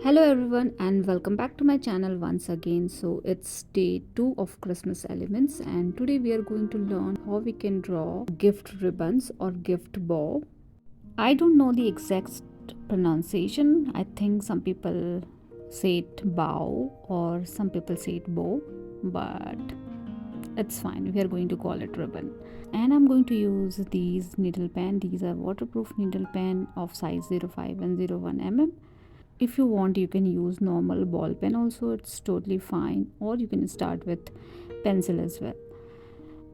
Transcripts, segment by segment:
Hello everyone and welcome back to my channel once again. So it's day 2 of Christmas elements and today we are going to learn how we can draw gift ribbons or gift bow. I don't know the exact pronunciation. I think some people say it bow or some people say it bow, but it's fine. We are going to call it ribbon. And I'm going to use these needle pen. These are waterproof needle pen of size 05 and 01 mm. If you want, you can use normal ball pen also, it's totally fine, or you can start with pencil as well.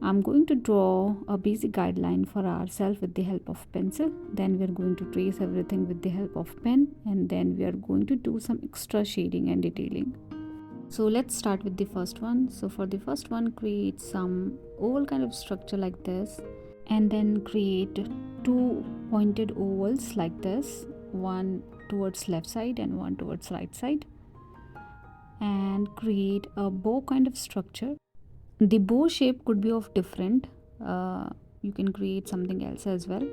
I'm going to draw a basic guideline for ourselves with the help of pencil, then we are going to trace everything with the help of pen, and then we are going to do some extra shading and detailing. So let's start with the first one. So for the first one, create some oval kind of structure like this, and then create two pointed ovals like this, one towards left side and one towards right side, and create a bow kind of structure. The bow shape could be of different, you can create something else as well,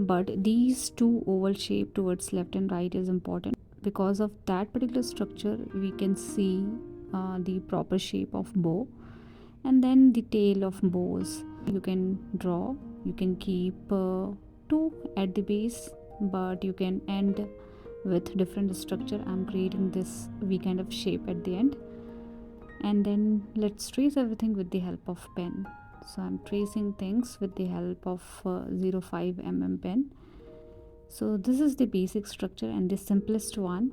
but these two oval shape towards left and right is important. Because of that particular structure we can see the proper shape of bow. And then the tail of bows you can draw. You can keep two at the base, but you can end with different structure. I'm creating this V kind of shape at the end, and then let's trace everything with the help of pen. So I'm tracing things with the help of 05 mm pen. So this is the basic structure and the simplest one.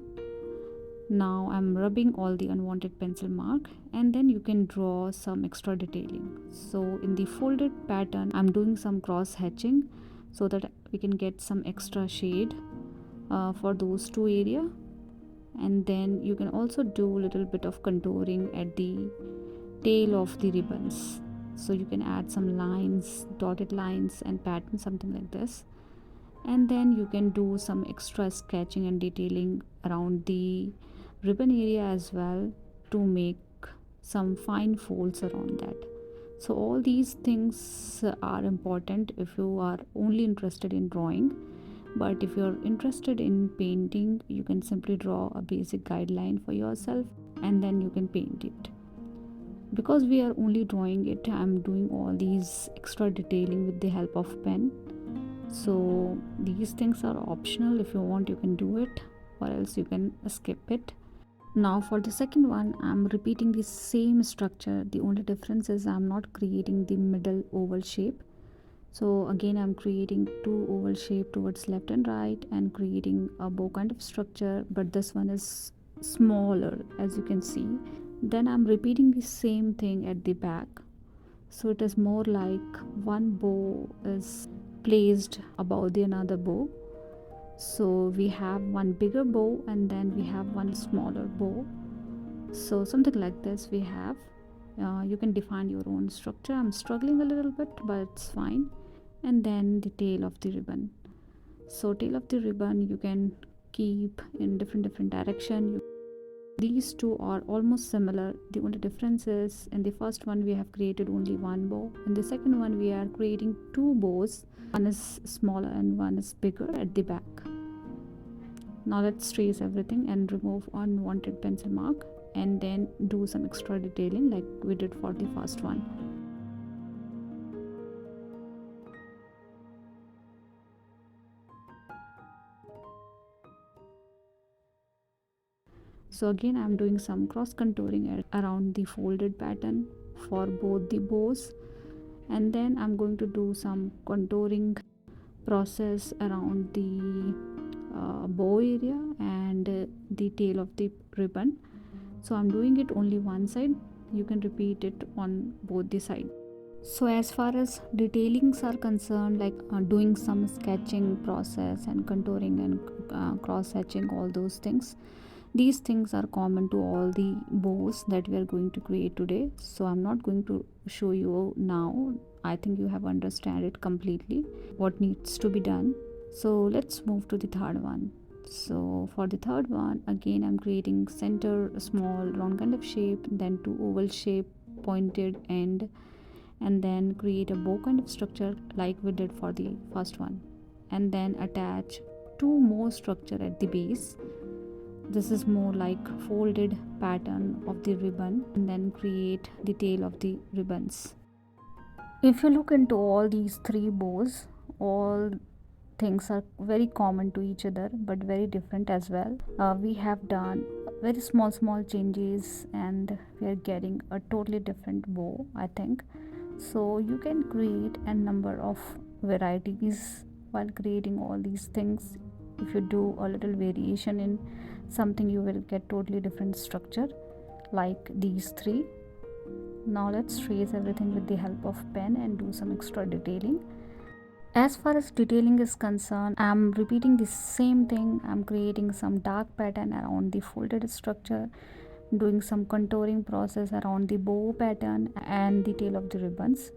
Now I'm rubbing all the unwanted pencil mark, and then you can draw some extra detailing. So in the folded pattern I'm doing some cross hatching so that we can get some extra shade for those two area. And then you can also do a little bit of contouring at the tail of the ribbons, so you can add some lines, dotted lines and patterns, something like this. And then you can do some extra sketching and detailing around the ribbon area as well to make some fine folds around that. So all these things are important if you are only interested in drawing, but if you're interested in painting you can simply draw a basic guideline for yourself and then you can paint it. Because we are only drawing it, I'm doing all these extra detailing with the help of pen. So these things are optional. If you want you can do it, or else you can skip it. Now for the second one I'm repeating the same structure. The only difference is I'm not creating the middle oval shape. So again I'm creating two oval shape towards left and right and creating a bow kind of structure, but this one is smaller as you can see. Then I'm repeating the same thing at the back, so it is more like one bow is placed above the another bow. So we have one bigger bow and then we have one smaller bow, so something like this we have. You can define your own structure. I'm struggling a little bit but it's fine. And then the tail of the ribbon. So tail of the ribbon you can keep in different direction. These two are almost similar. The only difference is in the first one we have created only one bow. In the second one we are creating two bows. One is smaller and one is bigger at the back. Now let's trace everything and remove unwanted pencil mark and then do some extra detailing like we did for the first one. So again I'm doing some cross contouring around the folded pattern for both the bows, and then I'm going to do some contouring process around the bow area and the tail of the ribbon. So I'm doing it only one side. You can repeat it on both the sides. So as far as detailings are concerned, like doing some sketching process and contouring and cross hatching, all those things, these things are common to all the bows that we are going to create today. So I'm not going to show you now. I think you have understand it completely what needs to be done. So let's move to the third one. So for the third one again I'm creating center a small round kind of shape, then two oval shape pointed end, and then create a bow kind of structure like we did for the first one, and then attach two more structure at the base This is more like folded pattern of the ribbon, and then create the tail of the ribbons. If you look into all these three bows, all things are very common to each other but very different as well. We have done very small changes and we are getting a totally different bow, I think. So you can create a number of varieties while creating all these things. If you do a little variation in something, you will get totally different structure like these three. Now let's trace everything with the help of pen and do some extra detailing. As far as detailing is concerned, I'm repeating the same thing. I'm creating some dark pattern around the folded structure, doing some contouring process around the bow pattern and the tail of the ribbons.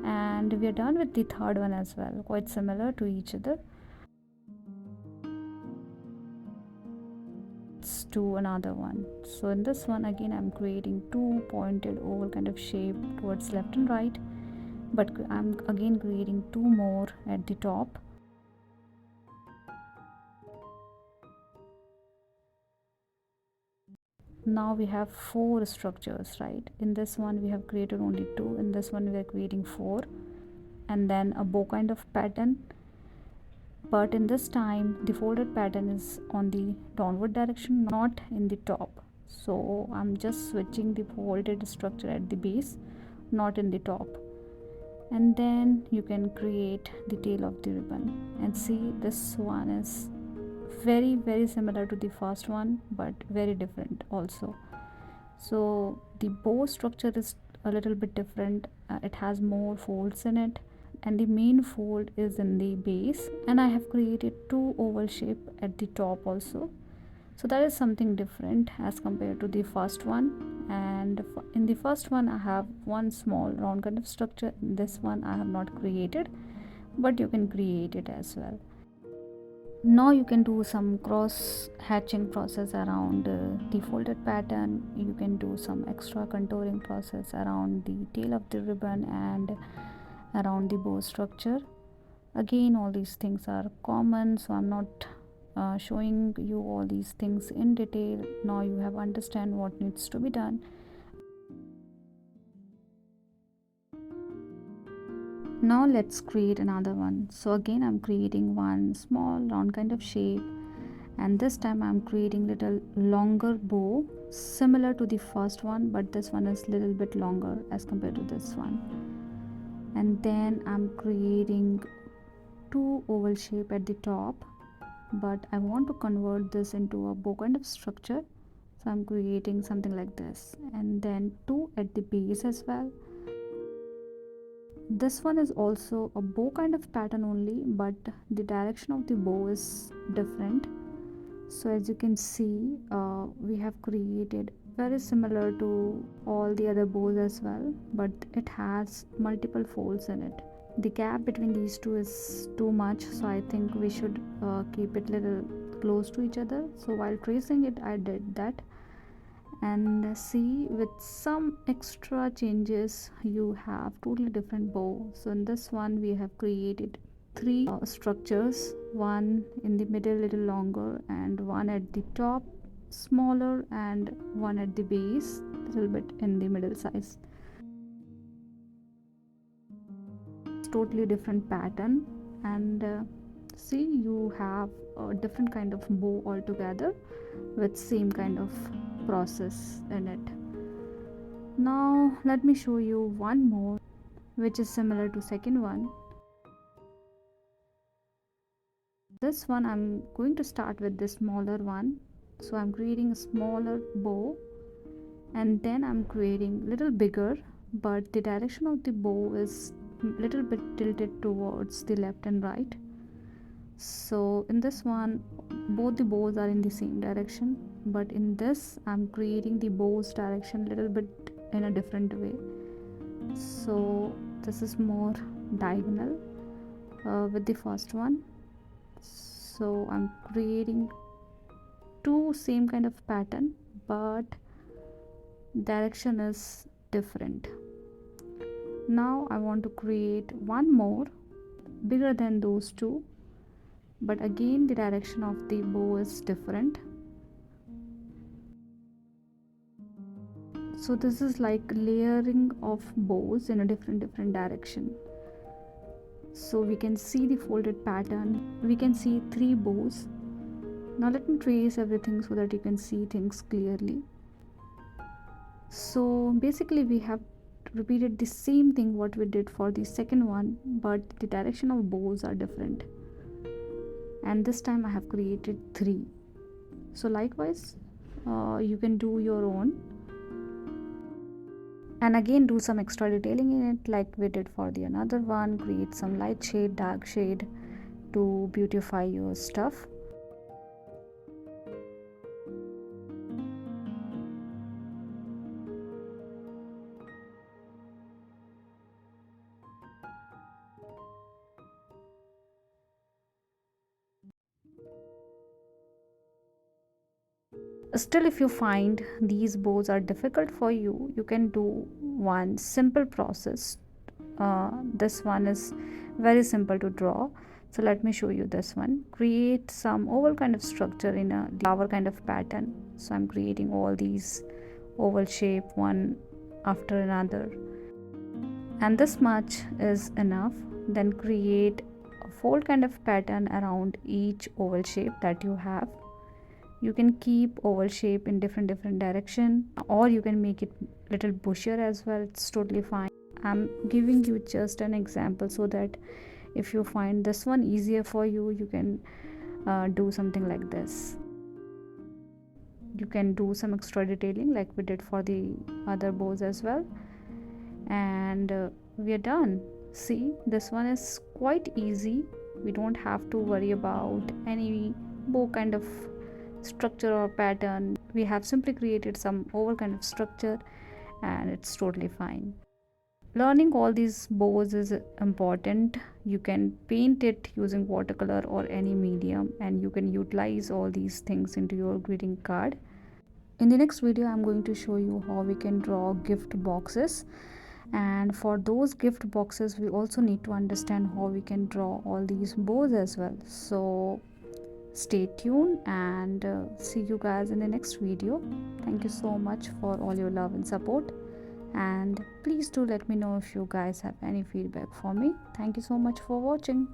And we are done with the third one as well, quite similar to each other. Let's do another one. So in this one again, I'm creating two pointed oval kind of shape towards left and right, but I'm again creating two more at the top. Now we have four structures, right? In this one we have created only two, in this one we are creating four, and then a bow kind of pattern, but in this time the folded pattern is on the downward direction, not in the top. So I'm just switching the folded structure at the base, not in the top. And then you can create the tail of the ribbon, and see, this one is very similar to the first one but very different also. So the bow structure is a little bit different. It has more folds in it, and the main fold is in the base, and I have created two oval shape at the top also. So that is something different as compared to the first one. And in the first one I have one small round kind of structure. In this one I have not created, but you can create it as well. Now you can do some cross hatching process around the folded pattern. You can do some extra contouring process around the tail of the ribbon and around the bow structure. Again, all these things are common, so I'm not showing you all these things in detail. Now you have understand what needs to be done. Now let's create another one. So again, I'm creating one small round kind of shape, and this time I'm creating little longer bow similar to the first one, but this one is little bit longer as compared to this one. And then I'm creating two oval shape at the top, but I want to convert this into a bow kind of structure, so I'm creating something like this, and then two at the base as well. This one is also a bow kind of pattern only, but the direction of the bow is different. So as you can see, we have created very similar to all the other bows as well, but it has multiple folds in it. The gap between these two is too much, so I think we should keep it little close to each other. So while tracing it, I did that, and see, with some extra changes you have totally different bow. So in this one we have created three structures, one in the middle little longer, and one at the top smaller, and one at the base little bit in the middle size. It's totally different pattern, and see, you have a different kind of bow altogether with same kind of process in it. Now let me show you one more which is similar to second one. This one I'm going to start with the smaller one, so I'm creating a smaller bow, and then I'm creating little bigger, but the direction of the bow is little bit tilted towards the left and right. So in this one both the bows are in the same direction, but in this I'm creating the bows direction little bit in a different way. So this is more diagonal with the first one. So I'm creating two same kind of pattern, but direction is different. Now I want to create one more, bigger than those two, but again the direction of the bow is different. So this is like layering of bows in a different direction. So we can see the folded pattern, we can see 3 bows. Now let me trace everything so that you can see things clearly. So basically we have repeated the same thing what we did for the second one, but the direction of bows are different, and this time I have created 3. So likewise you can do your own, and again do some extra detailing in it like we did for the another one. Create some light shade, dark shade to beautify your stuff. Still, if you find these bows are difficult for you, you can do one simple process. This one is very simple to draw, so let me show you this one. Create some oval kind of structure in a flower kind of pattern. So I'm creating all these oval shape one after another, and this much is enough. Then create a fold kind of pattern around each oval shape that you have. You can keep oval shape in different direction, or you can make it little bushier as well. It's totally fine. I'm giving you just an example so that if you find this one easier for you, you can do something like this. You can do some extra detailing like we did for the other bows as well, and we are done. See, this one is quite easy. We don't have to worry about any bow kind of structure or pattern. We have simply created some oval kind of structure, and it's totally fine. Learning all these bows is important. You can paint it using watercolor or any medium, and you can utilize all these things into your greeting card. In the next video I'm going to show you how we can draw gift boxes, and for those gift boxes we also need to understand how we can draw all these bows as well. So stay tuned, and see you guys in the next video. Thank you so much for all your love and support, and please do let me know if you guys have any feedback for me. Thank you so much for watching.